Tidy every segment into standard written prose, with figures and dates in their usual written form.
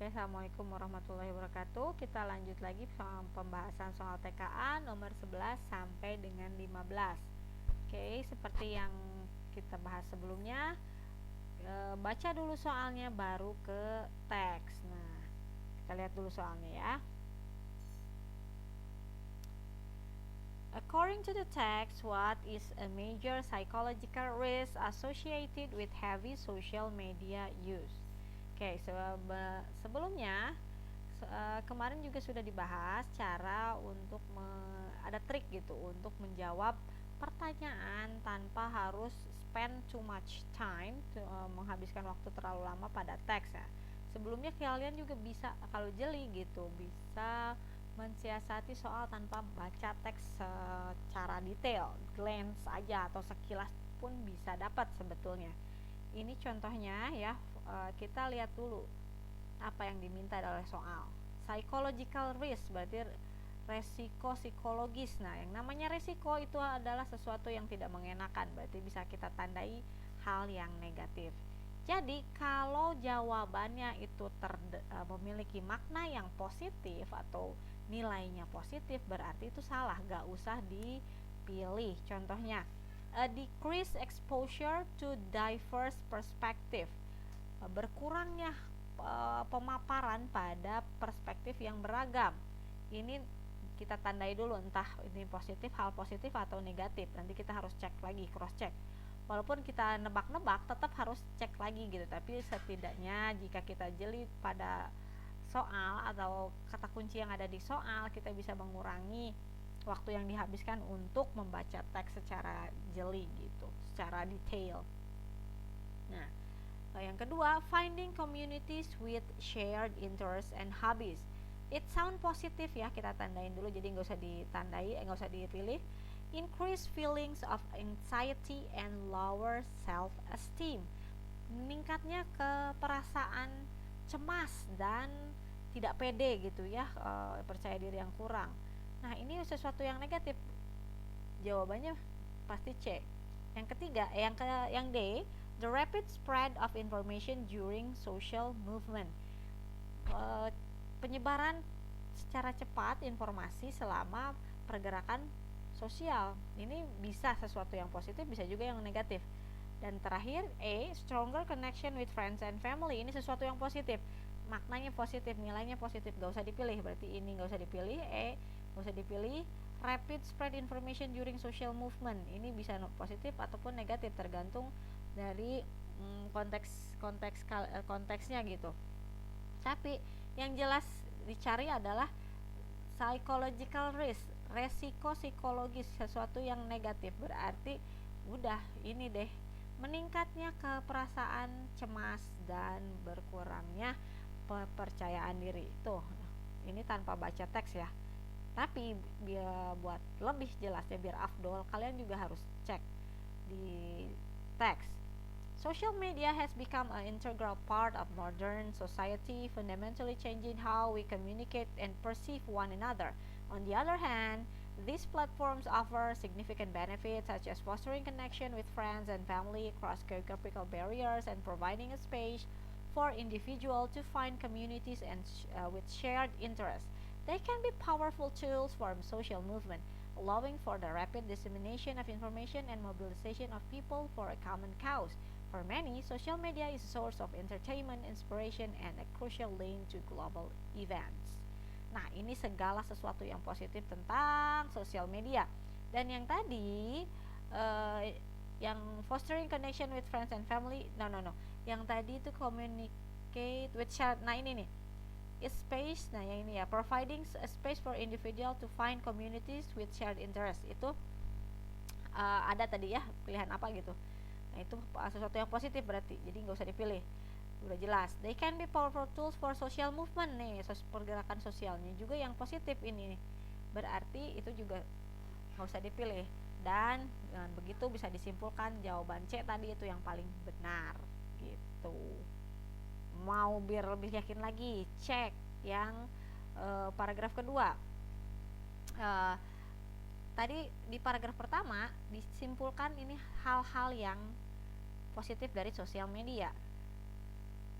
Oke, assalamualaikum warahmatullahi wabarakatuh. Kita lanjut lagi pembahasan soal TKA nomor 11 sampai dengan 15. Oke, seperti yang kita bahas sebelumnya, baca dulu soalnya baru ke teks. Nah, kita lihat dulu soalnya ya. According to the text, what is a major psychological risk associated with heavy social media use? Oke, sebelumnya kemarin juga sudah dibahas cara untuk ada trik gitu untuk menjawab pertanyaan tanpa harus spend too much time menghabiskan waktu terlalu lama pada teks ya. Sebelumnya kalian juga bisa, kalau jeli gitu, bisa mensiasati soal tanpa baca teks secara detail, glance aja atau sekilas pun bisa dapat sebetulnya. Ini contohnya ya, kita lihat dulu apa yang diminta oleh soal. Psychological risk berarti resiko psikologis. Nah, yang namanya resiko itu adalah sesuatu yang tidak mengenakan, berarti bisa kita tandai hal yang negatif. Jadi kalau jawabannya itu memiliki makna yang positif atau nilainya positif, berarti itu salah, gak usah dipilih. Contohnya, a decreased exposure to diverse perspective, berkurangnya pemaparan pada perspektif yang beragam. Ini kita tandai dulu entah ini positif, hal positif atau negatif. Nanti kita harus cek lagi, cross check. Walaupun kita nebak-nebak, tetap harus cek lagi gitu. Tapi setidaknya jika kita jeli pada soal atau kata kunci yang ada di soal, kita bisa mengurangi waktu yang dihabiskan untuk membaca teks secara jeli gitu, secara detail. Nah, yang kedua, finding communities with shared interests and hobbies. It sound positif ya, kita tandain dulu, jadi nggak usah ditandai, nggak usah dipilih. Increase feelings of anxiety and lower self-esteem, meningkatnya ke perasaan cemas dan tidak pede gitu ya, percaya diri yang kurang. Nah, ini sesuatu yang negatif, jawabannya pasti C. Yang ketiga, yang D, the rapid spread of information during social movement, penyebaran secara cepat informasi selama pergerakan sosial. Ini bisa sesuatu yang positif, bisa juga yang negatif. Dan terakhir, A, stronger connection with friends and family, ini sesuatu yang positif, maknanya positif, nilainya positif, gak usah dipilih, berarti ini gak usah dipilih. Gak usah dipilih. Rapid spread information during social movement, ini bisa positif ataupun negatif, tergantung dari konteksnya gitu. Tapi yang jelas dicari adalah psychological risk, resiko psikologis, sesuatu yang negatif, berarti udah ini deh, meningkatnya keperasaan cemas dan berkurangnya kepercayaan diri. Tuh, ini tanpa baca teks ya. Tapi biar buat lebih jelasnya, biar afdol, kalian juga harus cek di teks. Social media has become an integral part of modern society, fundamentally changing how we communicate and perceive one another. On the other hand, these platforms offer significant benefits such as fostering connection with friends and family across geographical barriers and providing a space for individuals to find communities and with shared interests. They can be powerful tools for social movement, allowing for the rapid dissemination of information and mobilization of people for a common cause. For many, social media is a source of entertainment, inspiration, and a crucial link to global events. Nah, ini segala sesuatu yang positif tentang sosial media. Dan yang tadi, yang fostering connection with friends and family, no. Yang tadi itu communicate with shared, nah ini nih, space, nah yang ini ya, providing a space for individual to find communities with shared interest, itu ada tadi ya, pilihan apa gitu. Nah, itu sesuatu yang positif berarti, jadi nggak usah dipilih, udah jelas. They can be powerful tools for social movement nih, pergerakan sosialnya juga yang positif ini, berarti itu juga nggak usah dipilih. Dan dengan begitu bisa disimpulkan jawaban C tadi itu yang paling benar gitu. Mau biar lebih yakin lagi, cek yang paragraf kedua. Tadi di paragraf pertama disimpulkan ini hal-hal yang positif dari sosial media,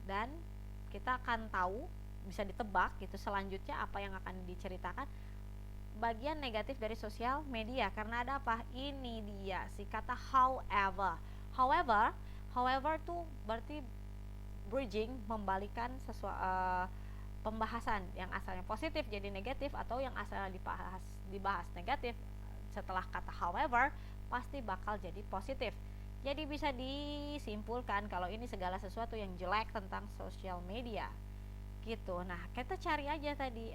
dan kita akan tahu bisa ditebak gitu selanjutnya apa yang akan diceritakan bagian negatif dari sosial media. Karena ada apa? Ini dia si kata however. However tuh berarti bridging, membalikan pembahasan yang asalnya positif jadi negatif, atau yang asalnya dibahas negatif setelah kata however pasti bakal jadi positif. Jadi bisa disimpulkan kalau ini segala sesuatu yang jelek tentang sosial media gitu. Nah, kita cari aja tadi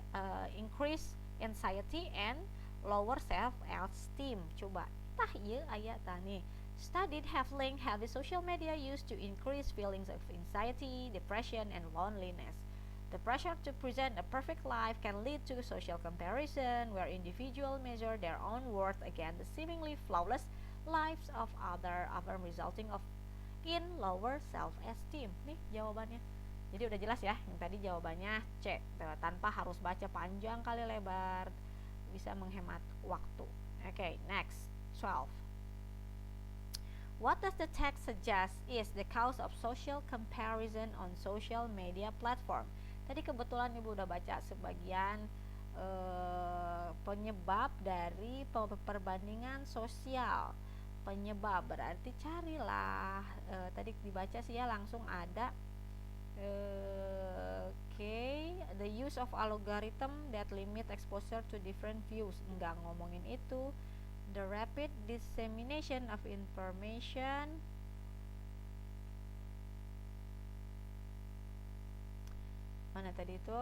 increase anxiety and lower self esteem. Coba tah ieu aya tah nih. Studied have linked heavy social media use to increase feelings of anxiety, depression, and loneliness. The pressure to present a perfect life can lead to social comparison, where individuals measure their own worth against the seemingly flawless lives of other resulting in lower self-esteem. Nih jawabannya. Jadi udah jelas ya, yang tadi jawabannya C, tanpa harus baca panjang kali lebar, bisa menghemat waktu. Okay, next, 12. What does the text suggest is the cause of social comparison on social media platform? Tadi kebetulan Ibu udah baca sebagian penyebab dari perbandingan sosial. Penyebab berarti carilah. Tadi dibaca sih ya, langsung ada. The use of algorithm that limit exposure to different views. Enggak ngomongin itu. The rapid dissemination of information. Mana tadi itu?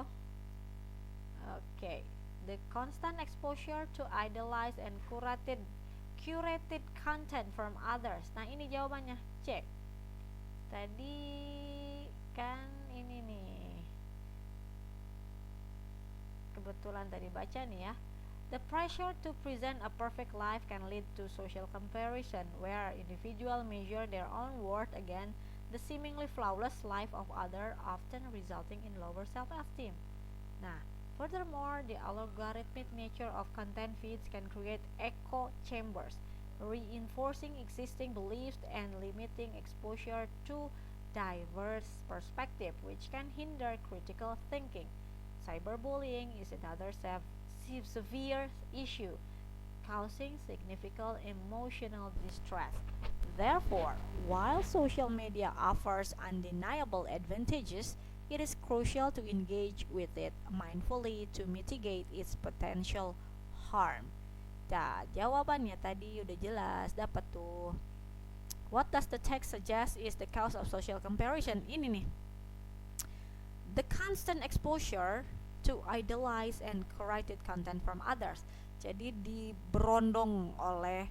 The constant exposure to idealized and curated content from others. Nah, ini jawabannya C. Tadi kan ini nih. Kebetulan tadi baca nih ya. The pressure to present a perfect life can lead to social comparison, where individuals measure their own worth against the seemingly flawless life of others, often resulting in lower self-esteem. Nah, furthermore, the algorithmic nature of content feeds can create echo chambers, reinforcing existing beliefs and limiting exposure to diverse perspectives, which can hinder critical thinking. Cyberbullying is another severe issue, causing significant emotional distress. Therefore, while social media offers undeniable advantages, it is crucial to engage with it mindfully to mitigate its potential harm. Nah, jawabannya tadi udah jelas, dapat tuh. What does the text suggest is the cause of social comparison? Ini nih. The constant exposure to idealize and curated content from others. Jadi diberondong oleh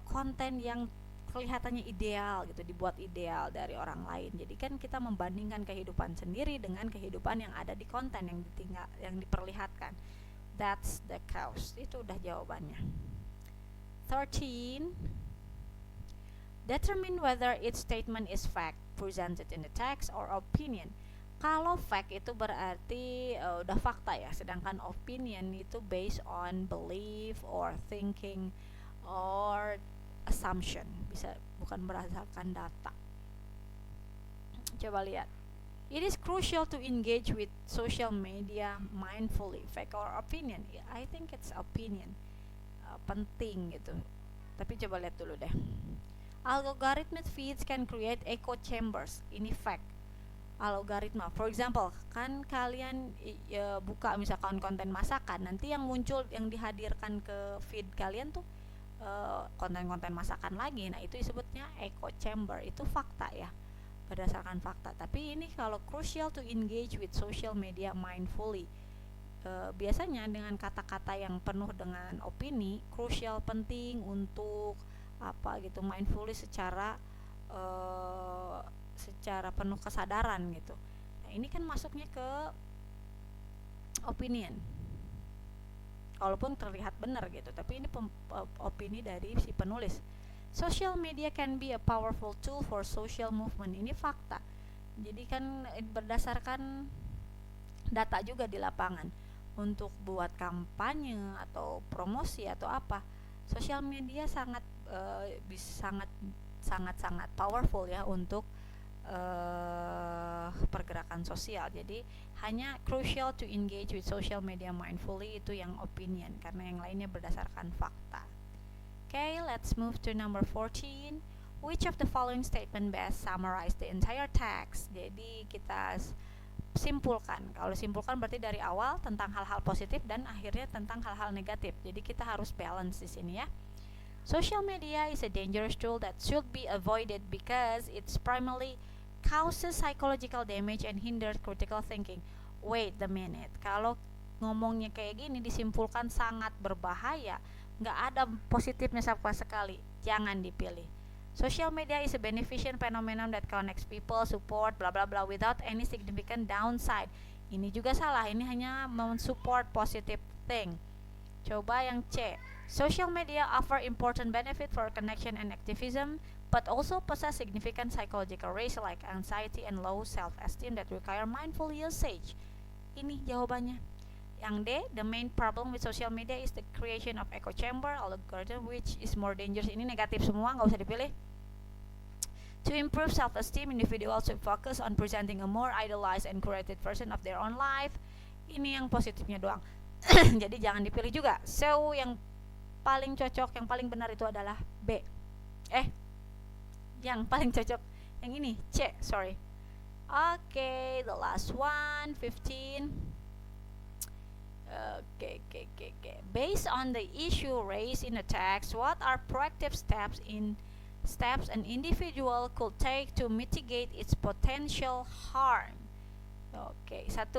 konten yang kelihatannya ideal gitu, dibuat ideal dari orang lain. Jadi kan kita membandingkan kehidupan sendiri dengan kehidupan yang ada di konten yang diperlihatkan. That's the cause. Itu udah jawabannya. 13. Determine whether its statement is fact presented in the text or opinion. Kalau fact itu berarti udah fakta ya, sedangkan opinion itu based on belief or thinking or assumption, bisa bukan berdasarkan data. Coba lihat. It is crucial to engage with social media mindfully, fact or opinion. I think it's opinion. Penting gitu. Tapi coba lihat dulu deh. Algorithmic feeds can create echo chambers. Ini fact. Algoritma, for example, kan kalian buka misalkan konten masakan, nanti yang muncul, yang dihadirkan ke feed kalian tuh konten-konten masakan lagi. Nah, itu disebutnya echo chamber. Itu fakta ya, berdasarkan fakta. Tapi ini kalau crucial to engage with social media mindfully, biasanya dengan kata-kata yang penuh dengan opini, crucial, penting untuk apa gitu, mindfully secara penuh kesadaran gitu. Nah, ini kan masuknya ke opinion. Walaupun terlihat benar gitu, tapi ini opini dari si penulis. Social media can be a powerful tool for social movement. Ini fakta. Jadi kan berdasarkan data juga di lapangan. Untuk buat kampanye atau promosi atau apa, social media sangat powerful ya untuk pergerakan sosial. Jadi hanya crucial to engage with social media mindfully, itu yang opinion, karena yang lainnya berdasarkan fakta. Okay, let's move to number 14. Which of the following statement best summarize the entire text? Jadi kita simpulkan. Kalau simpulkan berarti dari awal tentang hal-hal positif dan akhirnya tentang hal-hal negatif. Jadi kita harus balance di sini ya. Social media is a dangerous tool that should be avoided because it's primarily causes psychological damage and hinders critical thinking. Wait a minute. Kalau ngomongnya kayak gini disimpulkan sangat berbahaya, nggak ada positifnya sama sekali, jangan dipilih. Social media is a beneficent phenomenon that connects people, support, bla bla bla without any significant downside. Ini juga salah, ini hanya mensupport positive thing. Coba yang C. Social media offer important benefit for connection and activism, but also possess significant psychological risks like anxiety and low self-esteem that require mindful usage. Ini jawabannya. Yang D, the main problem with social media is the creation of echo chamber algorithm which is more dangerous. Ini negatif semua, nggak usah dipilih. To improve self-esteem, individuals should focus on presenting a more idealized and curated version of their own life. Ini yang positifnya doang. Jadi jangan dipilih juga. So yang paling cocok, yang paling benar itu adalah B. Yang paling cocok yang ini, C, sorry. Okay, the last one, 15. Okay. Based on the issue raised in the text, what are proactive steps an individual could take to mitigate its potential harm? Oke, 1.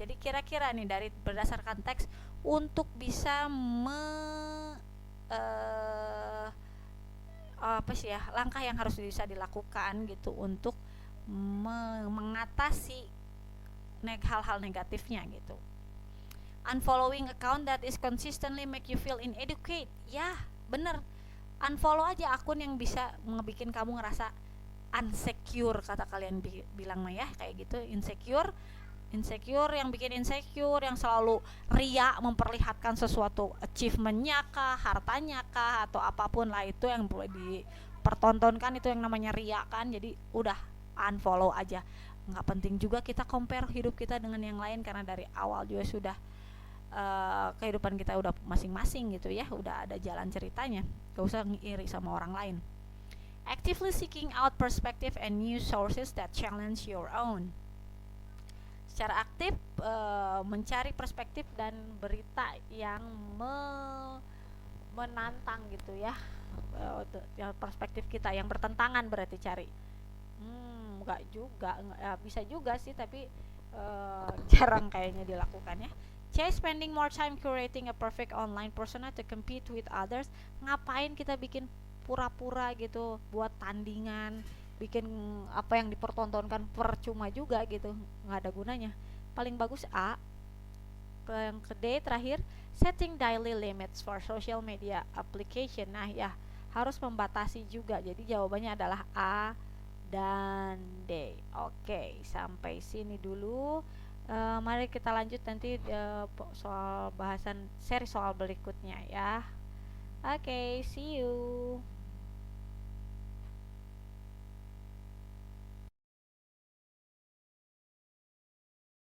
Jadi kira-kira nih dari berdasarkan teks untuk bisa langkah yang harus bisa dilakukan gitu untuk mengatasi hal-hal negatifnya gitu. Unfollowing account that is consistently make you feel inadequate. Ya, bener. Unfollow aja akun yang bisa ngebikin kamu ngerasa insecure, kata kalian bilang mah ya, kayak gitu, insecure, yang bikin insecure, yang selalu ria memperlihatkan sesuatu achievementnya kah, hartanya kah, atau apapun lah itu yang boleh dipertontonkan, itu yang namanya ria kan. Jadi udah unfollow aja. Nggak penting juga kita compare hidup kita dengan yang lain, karena dari awal juga sudah kehidupan kita udah masing-masing gitu ya, udah ada jalan ceritanya, gak usah ngiri sama orang lain. Actively seeking out perspective and new sources that challenge your own. Secara aktif mencari perspektif dan berita yang menantang gitu ya, perspektif kita yang bertentangan berarti cari. Enggak juga, bisa juga sih, tapi jarang kayaknya dilakukan ya. C. Spending more time curating a perfect online persona to compete with others. Ngapain kita bikin pura-pura gitu buat tandingan, bikin apa yang dipertontonkan percuma juga gitu, nggak ada gunanya. Paling bagus A. Yang ke D terakhir, setting daily limits for social media application. Nah ya, harus membatasi juga. Jadi jawabannya adalah A dan D. Oke, sampai sini dulu. Mari kita lanjut nanti soal bahasan seri soal berikutnya ya. Oke, see you.